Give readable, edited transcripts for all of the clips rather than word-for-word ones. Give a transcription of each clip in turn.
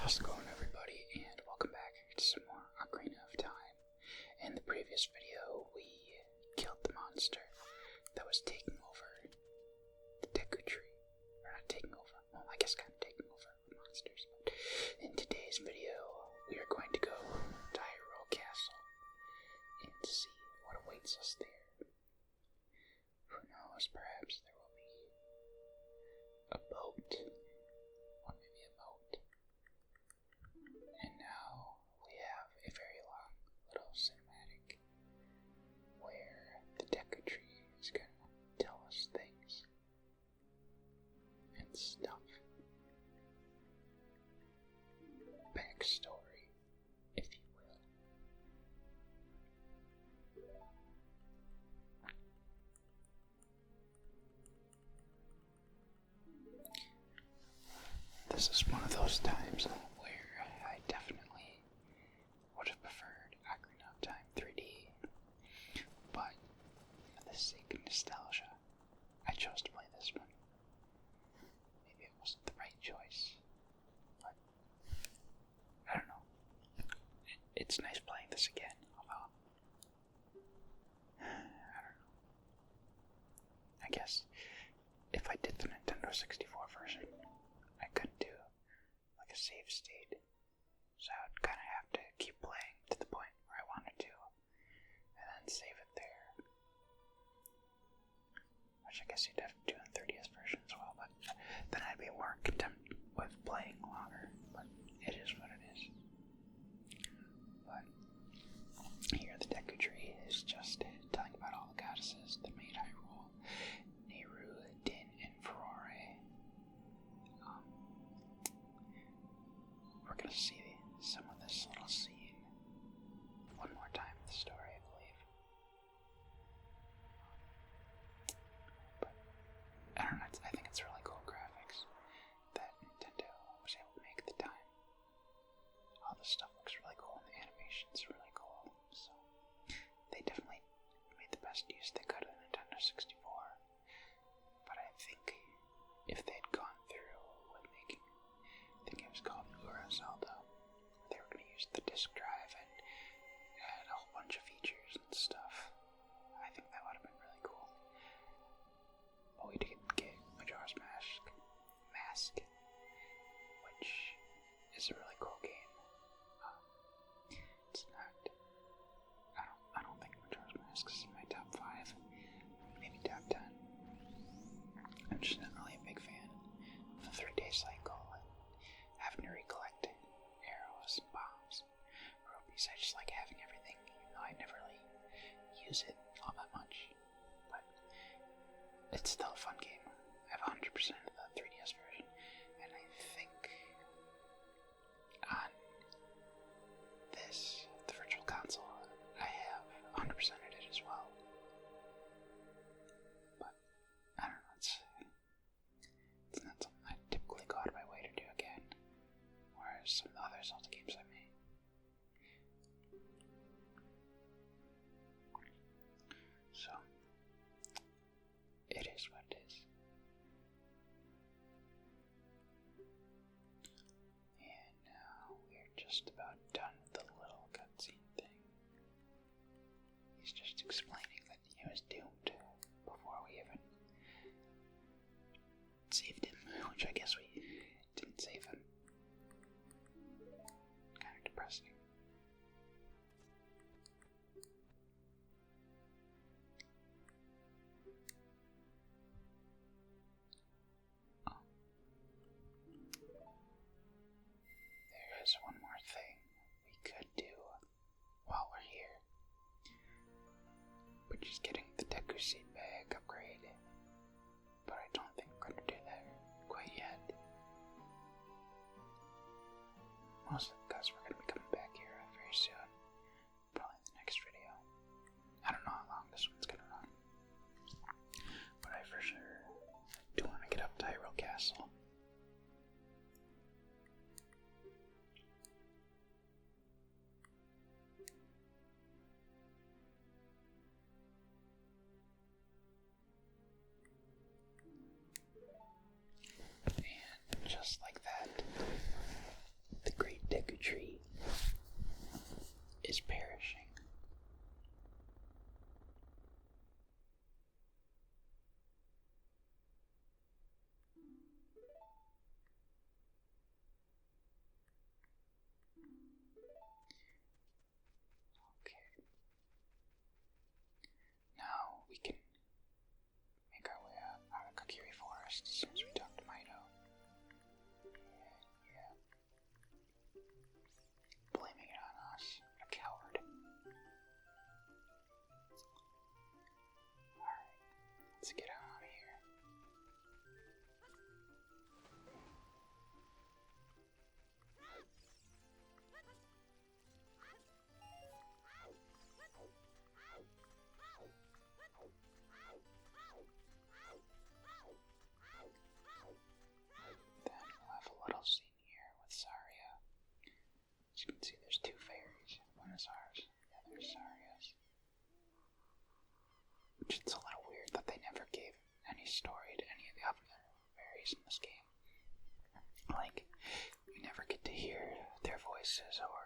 How's it going, everybody, and welcome back to some more Ocarina of Time. In the previous video, we killed the monster that was taking over the Deku Tree. Or not taking over, well, I guess kind of taking over monsters. But in today's video, we are going to go to Hyrule Castle and see what awaits us there. Who knows, perhaps there will be a boat. And now we have a very long little cinematic where the Deku Tree is going to tell us things and stuff. Backstory, if you will. This is one of those times where I definitely would have preferred Ocarina of Time 3D, but for the sake of nostalgia, I chose to play this one. Maybe it wasn't the right choice, but I don't know. It's nice playing this again, although I don't know. I guess if I did the Nintendo 64 version, I couldn't do like a save state, so I would kind of have to keep playing to the point where I wanted to, and then save it there. Which I guess you'd have to do in 3DS version as well, but then I'd be more content with playing longer, but it is what it is. But here the Deku Tree is just telling about all the goddesses that made Hyrule: Nehru, Din, and Ferore. We're gonna see some of this little scene one more time in the story, I believe. But I don't know, I think it's really cool graphics that Nintendo was able to make at the time. All this stuff looks really cool and the animation's really cool, so they definitely made the best use they could of the Nintendo 64. But I think if they'd gone through with making, I think it was called Zelda, they were going to use the disk drive and add a whole bunch of features and stuff. I think that would have been really cool. But we did get Majora's Mask, which is a really cool game. It's not, I don't think Majora's Mask is in my top 5, maybe top 10. I'm just not really a big fan of the 3-day cycle and having to recollect arrows and bombs, rupees. I just like having everything, even though I never really use it all that much. But it's still a fun game. I have 100% of the 3DS version, and I think on this, the Virtual Console, I have 100% of it as well. But I don't know, it's not something I typically go out of my way to do again, whereas some of the other Zelda games I made. So, it is what it is. And now we're just about done with the little cutscene thing. He's just explaining that he was doomed before we even saved him, which I guess we didn't save him. Kind of depressing. There is one more thing we could do while we're here, which is getting the Deku Seed Bag upgrade. But I don't think we're going to do that quite yet. Mostly because we're going to be coming back here very soon. Probably in the next video. I don't know how long this one's going to run. But I for sure do want to get up to Hyrule Castle. And just like that, the Let's get out of here. Then we'll have a little scene here with Saria. As you can see, there's two fairies. One is ours, the other is Saria's. Which it's a little weird that they never gave any story to any of the other fairies in this game. Like, we never get to hear their voices or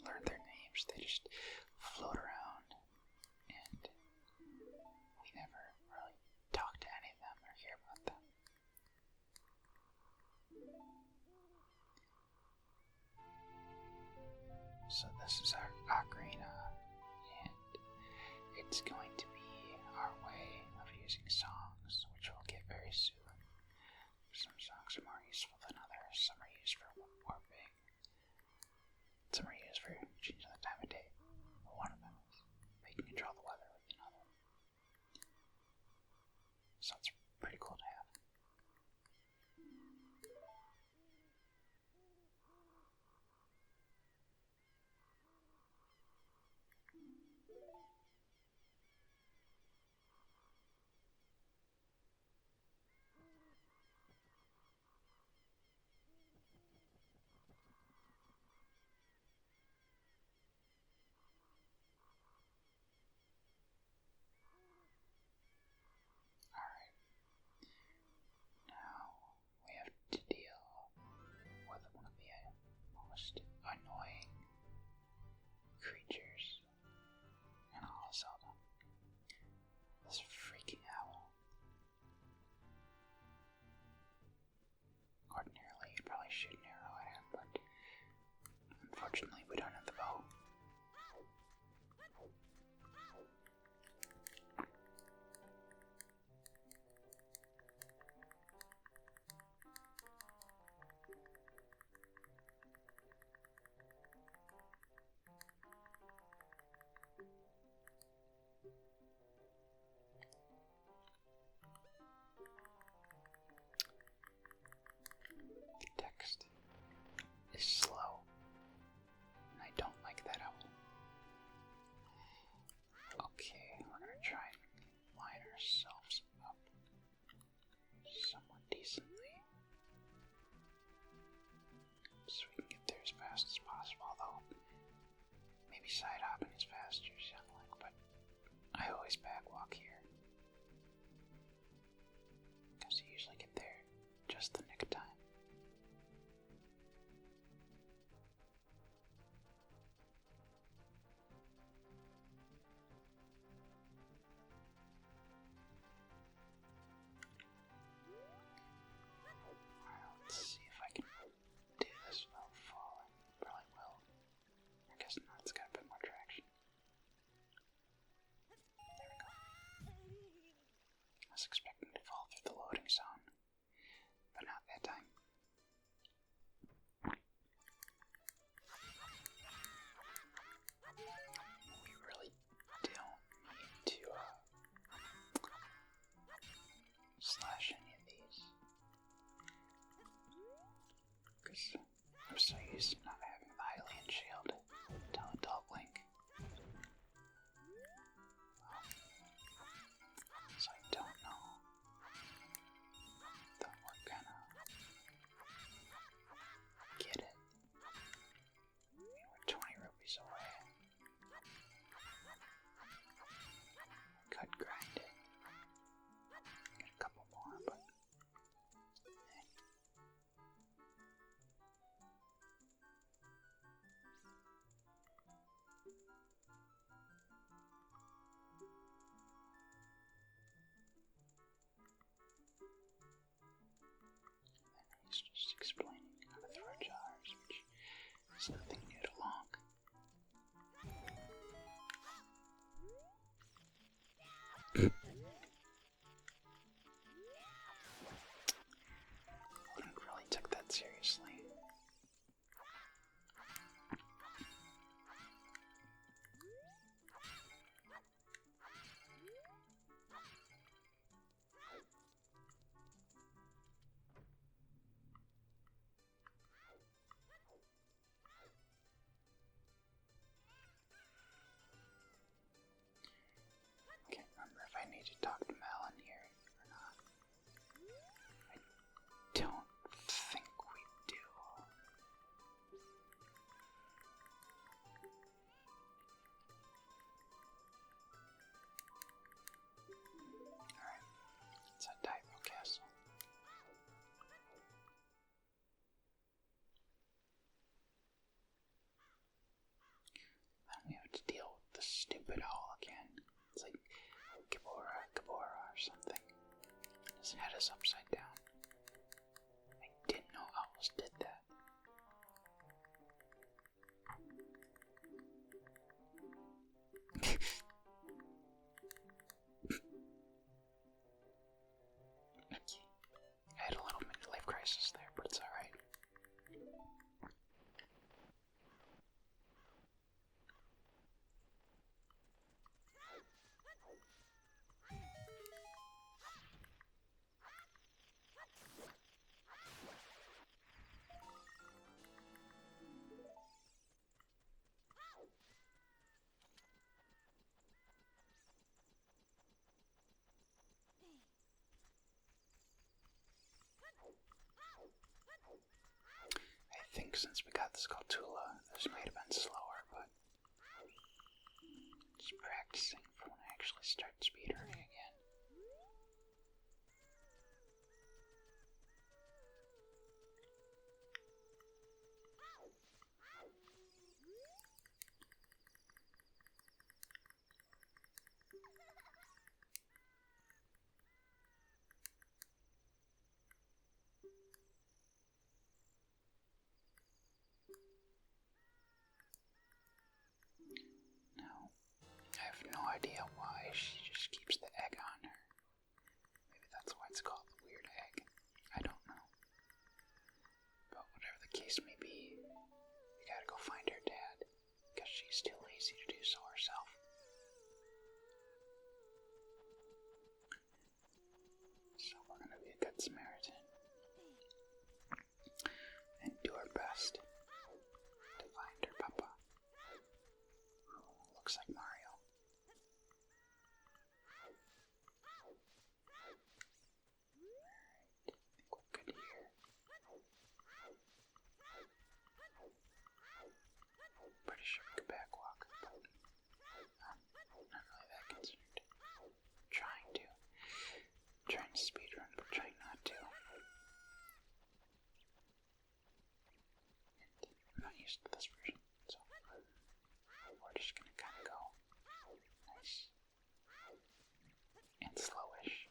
learn their names. They just float around, and we never really talk to any of them or hear about them. So this is our ocarina, and it's going to be our way of using songs, which we'll get very soon. Some songs are more useful than others. Some are used for warping. Some are used for changing the time of day. One of them is they can control the weather with another. So it's pretty cool to have. To deal with one of the most annoying creatures in all of Zelda. This freaking owl. Ordinarily, you'd probably shoot an arrow at him, but unfortunately, we don't have the bow. The text is slow, and I don't like that owl. Okay, we're gonna try and line ourselves up somewhat decently, so we can get there as fast as possible, though maybe side hopping is faster, sound like, but I always backwalk here, because you usually get there just the nick of time. Let's see if I can do this without falling. Probably will. I guess not, it's got a bit more traction. There we go. I was expecting to fall through the loading zone, but not that time. We really don't need to slash any of these, because I'm so used to not having the Hylian shield until Adult Link. So I don't know that we're gonna get it. I mean, we're 20 rupees away. Could grind it. Get a couple more, but he's just explaining how to throw jars, which is nothing new to Long. Link really took that seriously. to talk to Malin here or not? I don't think we do. Alright, it's at Hyrule Castle. Then we have to deal with the stupid owl again. It's like Gabora or something. His head is upside down. I didn't know owls did that. I had a little midlife crisis there, but it's alright. I think since we got this Skulltula, this might have been slower, but just practicing for when I actually start speedrunning again. Now, I have no idea why she just keeps the egg on her. Maybe that's why it's called the weird egg. I don't know. But whatever the case may be, we gotta go find her dad, because she's too lazy to do so herself. So we're gonna be a good Samaritan and do our best to find her papa, who looks like Mario. Alright, I think we're good here. Pretty sure we could backwalk, but I'm not really that concerned. Trying to speedrun, but trying not to. And I'm not used to this version, so we're just gonna kind of go nice and slowish.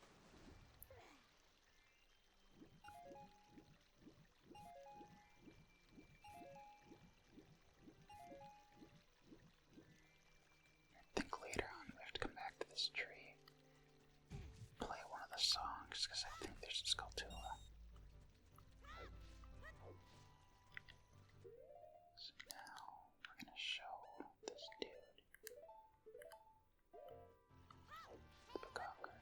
I think later on we have to come back to this tree, play one of the songs, because I think there's a Skulltula. So now we're gonna show this dude the conquer.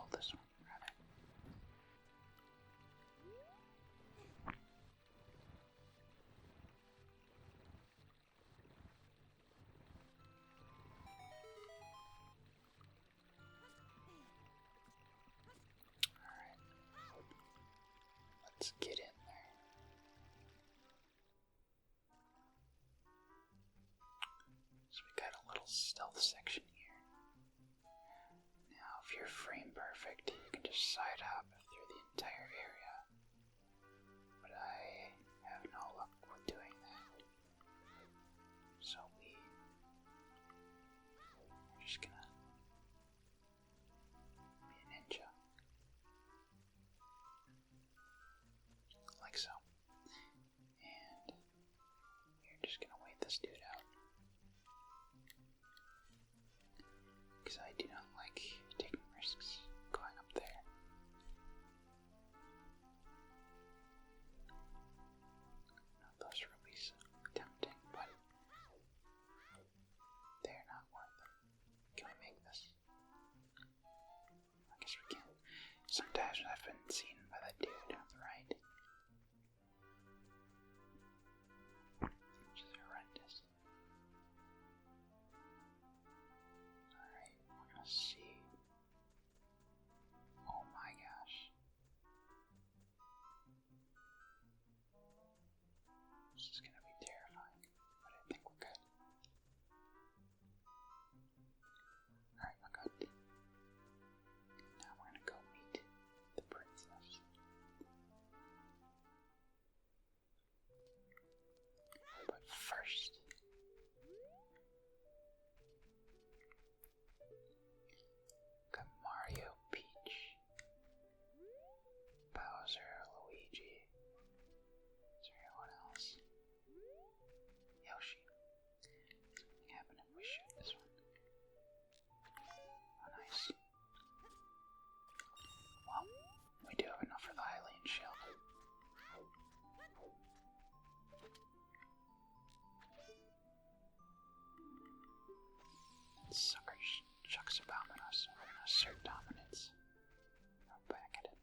Well, this one, rather. Alright. Let's get in there. So we got a little stealth section here. Now, if you're frame perfect, you can just side hop through the entire area. But I have no luck with doing that. So we're just gonna be a ninja. Like so. And we're just gonna wait this dude out. Because I do not like taking risks going up there. Not those rubies tempting, but they're not worth it. Can we make this? I guess we can. Sometimes I've been seen by that dude on the right. Which is horrendous. Alright, we're gonna see. Oh my gosh. This is gonna be terrifying, but I think we're good. Alright, we're good. Now we're gonna go meet the princess. But first, got Mario, Peach, Bowser, Luigi. Is there anyone else? Yoshi. Something happened if we shoot this one. Oh, nice. Well, we do have enough for the Hylian shield. Sucker chucks a bomb at us. We're gonna assert dominance. Go back at it.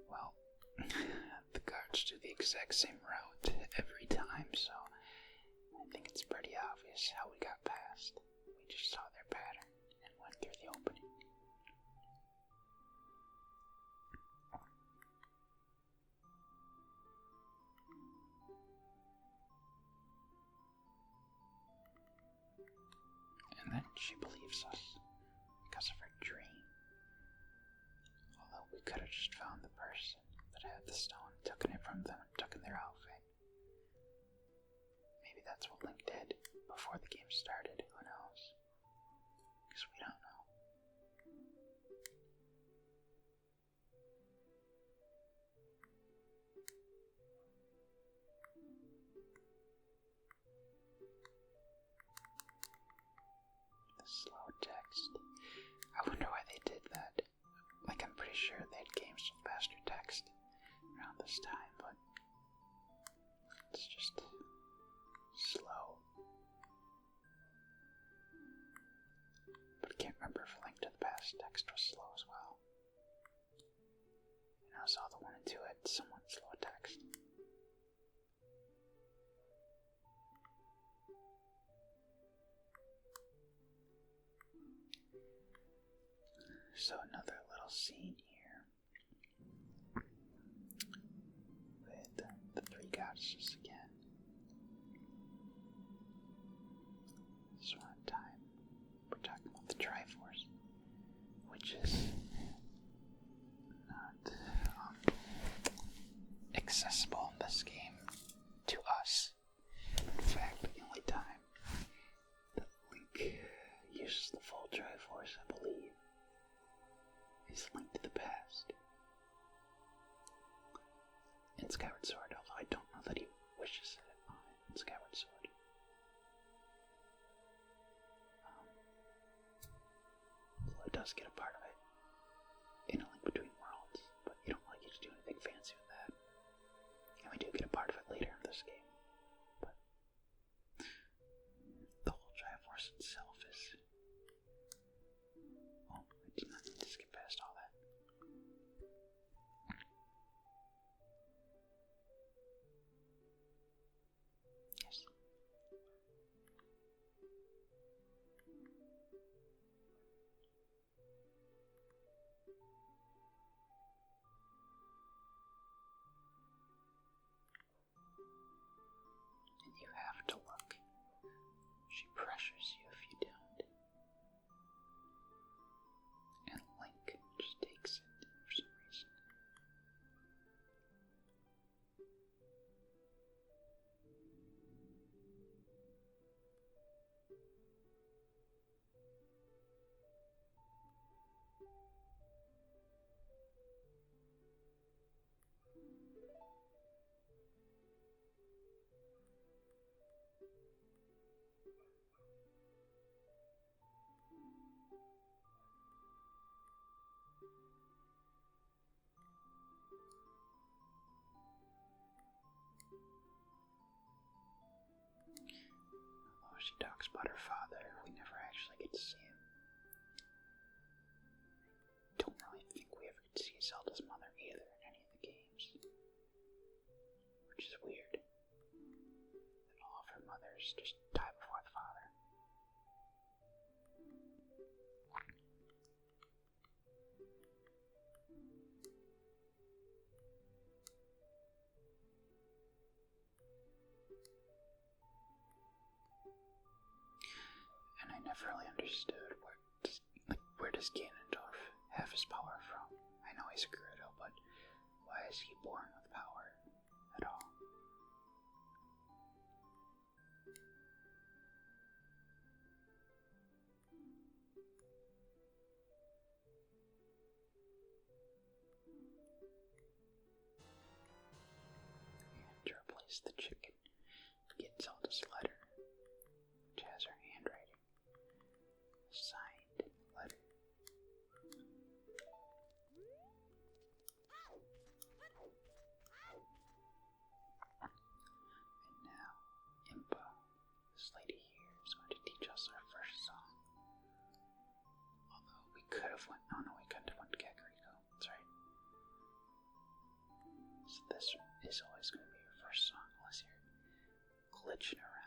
Well, the guards do the exact same route every time, so I think it's pretty obvious how we got past. We just saw their pattern and went through the opening. And then she believes us because of her dream. Although we could have just found the person that had the stone, taken it from them, and taken their outfit. Maybe that's what Link did before the game started. Who knows? Because we don't know. The slow text. I wonder why they did that. Like, I'm pretty sure they had games with faster text around this time, but it's just slow. But I can't remember if Link to the Past text was slow as well. You know, Zelda 1 and 2 had somewhat slow text. So another little scene here with the three goddesses again. This one time we're talking about the Triforce, which is not accessible in this game to us. In fact, the only time that Link uses the full Triforce, I believe, is Link to the Past. In Skyward Sword, although I don't know that he wishes it on it in Skyward Sword. Although it does get a part of it in A Link Between Worlds, but you don't really get to do anything fancy with that. And we do get Force itself is... Oh, I did not need to skip past all that. Yes. And you have to look. She pressures you if you don't. And Link just takes it for some reason. Although she talks about her father, we never actually get to see him. Don't really think we ever get to see Zelda's mother either in any of the games. Which is weird. That all of her mothers just die before the father. And I never really understood where does Ganondorf have his power from? I know he's a Gerudo, but why is he born with power at all? And to replace the chicken, get Zelda's letter, which has her handwriting. Signed letter. And now, Impa, this lady here, is going to teach us our first song. Although we could have went, oh no, we couldn't have went to Kakariko, that's right. So this is always going to be your first song, unless you're glitching around.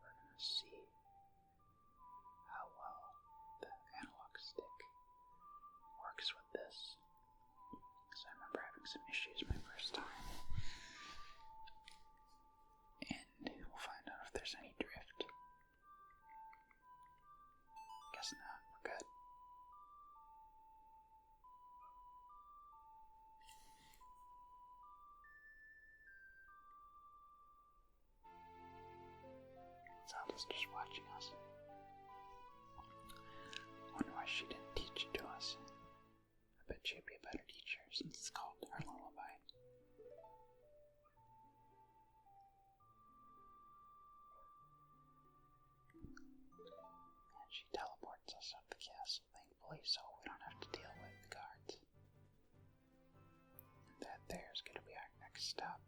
We're going to see how well the analog stick works with this. Because I remember having some issues my first time. And we'll find out if there's any drift. Guess not, we're good. Zelda's just watching us. Wonder why she didn't teach it to us. I bet she'd be a better teacher since it's called her lullaby. And she teleports us up the castle, thankfully, so we don't have to deal with the guards. And that there's gonna be our next stop.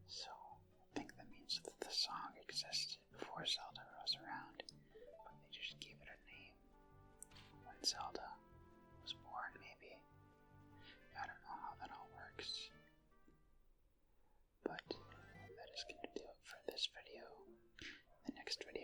So, I think that means that the song existed before Zelda was around, but they just gave it a name when Zelda was born, maybe. I don't know how that all works. But that is going to do it for this video. In the next video,